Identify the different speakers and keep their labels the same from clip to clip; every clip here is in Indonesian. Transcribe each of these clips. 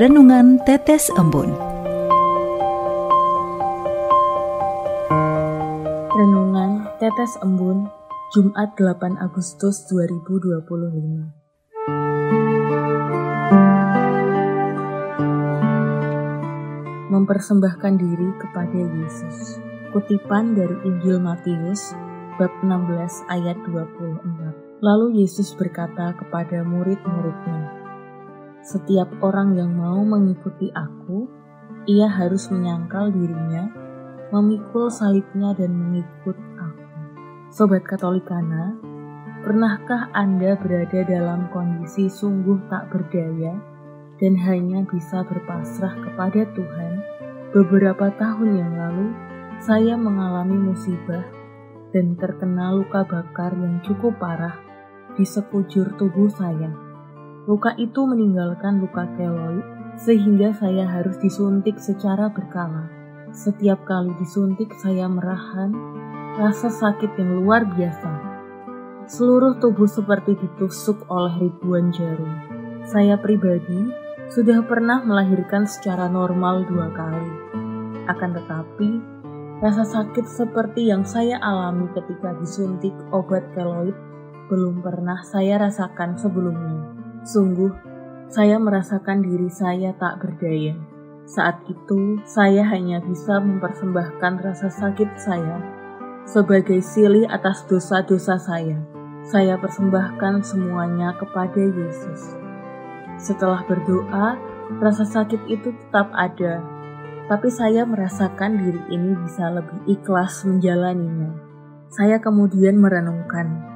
Speaker 1: Renungan Tetes Embun.
Speaker 2: Renungan Tetes Embun, Jumat 8 Agustus 2025. Mempersembahkan diri kepada Yesus. Kutipan dari Injil Matius, bab 16 ayat 24. Lalu Yesus berkata kepada murid-muridnya, "Setiap orang yang mau mengikuti aku, ia harus menyangkal dirinya, memikul salibnya dan mengikut aku." Sobat Katolikana, pernahkah Anda berada dalam kondisi sungguh tak berdaya dan hanya bisa berpasrah kepada Tuhan? Beberapa tahun yang lalu, saya mengalami musibah dan terkena luka bakar yang cukup parah di sekujur tubuh saya. Luka itu meninggalkan luka keloid, sehingga saya harus disuntik secara berkala. Setiap kali disuntik, saya merasakan rasa sakit yang luar biasa. Seluruh tubuh seperti ditusuk oleh ribuan jarum. Saya pribadi sudah pernah melahirkan secara normal 2 kali. Akan tetapi, rasa sakit seperti yang saya alami ketika disuntik obat keloid belum pernah saya rasakan sebelumnya. Sungguh, saya merasakan diri saya tak berdaya. Saat itu, saya hanya bisa mempersembahkan rasa sakit saya sebagai silih atas dosa-dosa saya. Saya persembahkan semuanya kepada Yesus. Setelah berdoa, rasa sakit itu tetap ada, tapi saya merasakan diri ini bisa lebih ikhlas menjalaninya. Saya kemudian merenungkan,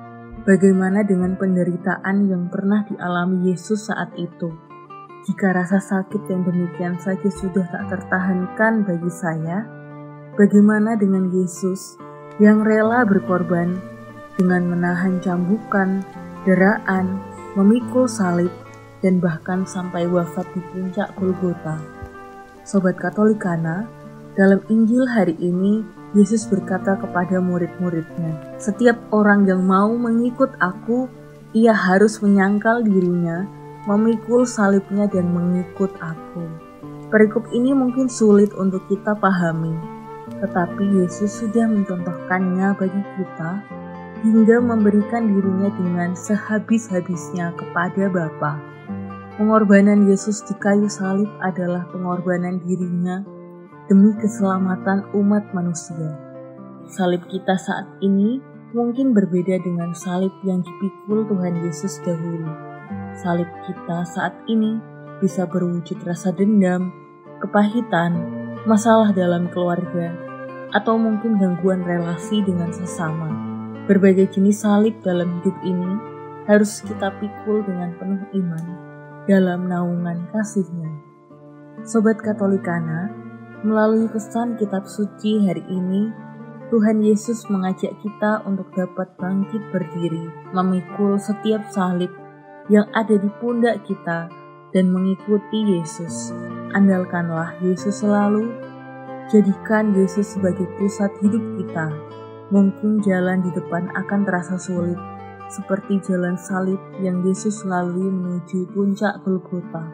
Speaker 2: bagaimana dengan penderitaan yang pernah dialami Yesus saat itu? Jika rasa sakit yang demikian saja sudah tak tertahankan bagi saya, bagaimana dengan Yesus yang rela berkorban dengan menahan cambukan, deraan, memikul salib, dan bahkan sampai wafat di puncak Golgota? Sobat Katolikana, dalam Injil hari ini, Yesus berkata kepada murid-muridnya, "Setiap orang yang mau mengikut aku, ia harus menyangkal dirinya, memikul salibnya dan mengikut aku." Perikop ini mungkin sulit untuk kita pahami, tetapi Yesus sudah mencontohkannya bagi kita hingga memberikan dirinya dengan sehabis-habisnya kepada Bapa. Pengorbanan Yesus di kayu salib adalah pengorbanan dirinya demi keselamatan umat manusia. Salib kita saat ini mungkin berbeda dengan salib yang dipikul Tuhan Yesus dahulu. Salib kita saat ini bisa berwujud rasa dendam, kepahitan, masalah dalam keluarga, atau mungkin gangguan relasi dengan sesama. Berbagai jenis salib dalam hidup ini harus kita pikul dengan penuh iman dalam naungan kasih-Nya. Sobat Katolikana, melalui pesan kitab suci hari ini, Tuhan Yesus mengajak kita untuk dapat bangkit berdiri, memikul setiap salib yang ada di pundak kita dan mengikuti Yesus. Andalkanlah Yesus selalu, jadikan Yesus sebagai pusat hidup kita. Mungkin jalan di depan akan terasa sulit, seperti jalan salib yang Yesus lalui menuju puncak Golgota.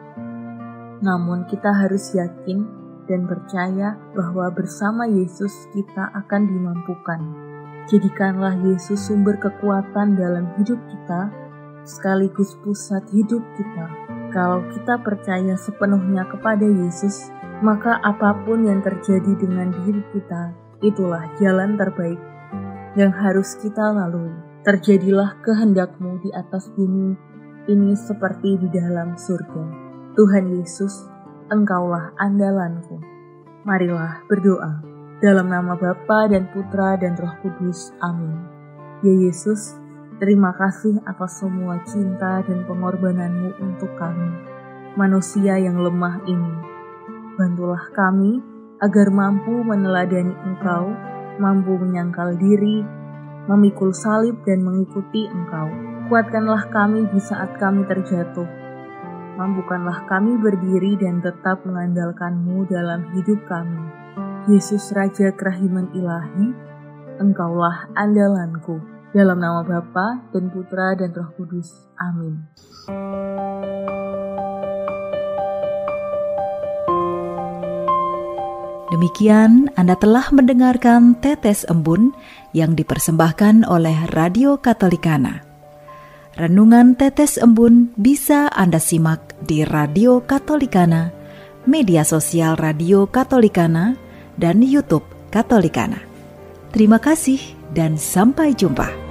Speaker 2: Namun kita harus yakin dan percaya bahwa bersama Yesus kita akan dimampukan. Jadikanlah Yesus sumber kekuatan dalam hidup kita, sekaligus pusat hidup kita. Kalau kita percaya sepenuhnya kepada Yesus, maka apapun yang terjadi dengan diri kita, itulah jalan terbaik yang harus kita lalui. Terjadilah kehendak-Mu di atas bumi ini seperti di dalam surga. Tuhan Yesus, Engkaulah andalanku. Marilah berdoa. Dalam nama Bapa dan Putra dan Roh Kudus. Amin. Ya Yesus, terima kasih atas semua cinta dan pengorbanan-Mu untuk kami, manusia yang lemah ini. Bantulah kami agar mampu meneladani Engkau, mampu menyangkal diri, memikul salib dan mengikuti Engkau. Kuatkanlah kami di saat kami terjatuh. Mampukanlah kami berdiri dan tetap mengandalkan-Mu dalam hidup kami. Yesus Raja Kerahiman Ilahi, Engkaulah andalanku. Dalam nama Bapa dan Putra dan Roh Kudus. Amin.
Speaker 1: demikian, Anda telah mendengarkan Tetes Embun yang dipersembahkan oleh Radio Katolikana. Renungan Tetes Embun bisa Anda simak di Radio Katolikana, media sosial Radio Katolikana, dan YouTube Katolikana. Terima kasih dan sampai jumpa.